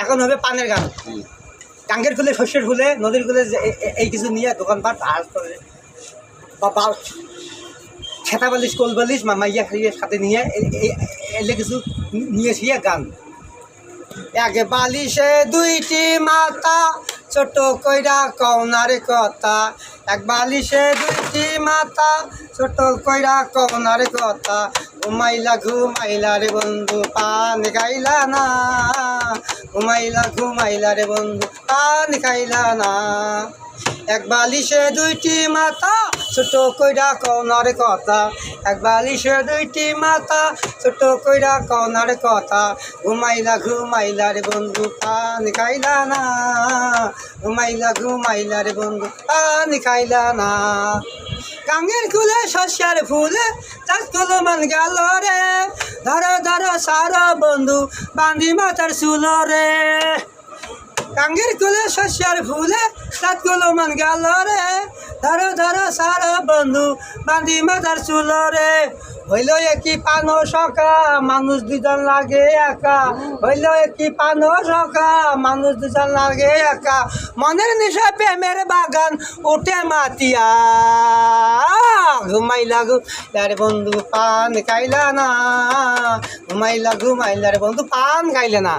এখন হবে পানের গান। টাঙ্গের ফুলে, শস্যের ফুলে, নদীর ফুলে এই কিছু নিয়ে দোকানপাট আর করে বা খেতা বালিশ, কোল বালিশ, মাইয়া খাইয়ে সাথে নিয়ে এলে কিছু নিয়েছি গান। এক বালিশে দুইটি মাথা, ছোট কইরা কওনার কথা। এক বালিশে দুইটি মাথা, ছোট কইরা কওনার কথা। ঘুমাইলা ঘুমাইলা রে বন্ধু পান খাইলা না, ঘুমাইলা ঘুমাইলা রে বন্ধু পান খাইলা না। এক বালিশে দুইটি মাথা, ছোট কইরা কওনার কথা। এক বালিশে দুইটি মাথা, ছোট কইরা কওনার কথা। ঘুমাইলা ঘুমাইলা রে বন্ধু পান খাইলা না, ঘুমাইলা ঘুমাইলা রে বন্ধু পান খাইলা না। গাঙ্গের কুলে শস্যের ফুলে তার মান গেল রে, ধরো ধরো সারা বন্ধু বান্ধি মাথার চুল রে। গাঙ্গের কুলে শস্যের ফুলে তার মান গেল রে, ধরো ধরো সারা বন্ধু বান্ধি মাথার চুল রে। হইল একই পানো সখা মানুষ দুজন লাগে একা, হইল একই পানো সখা মানুষ দুজন লাগে একা। মনের নিশা প্রেমের বাগান উঠে মাতিয়া, ঘুমাইলা ঘুমাইলা রে বন্ধু পান খাইলা না, ঘুমাইলা ঘুমাইলা রে বন্ধু পান খাইলে না।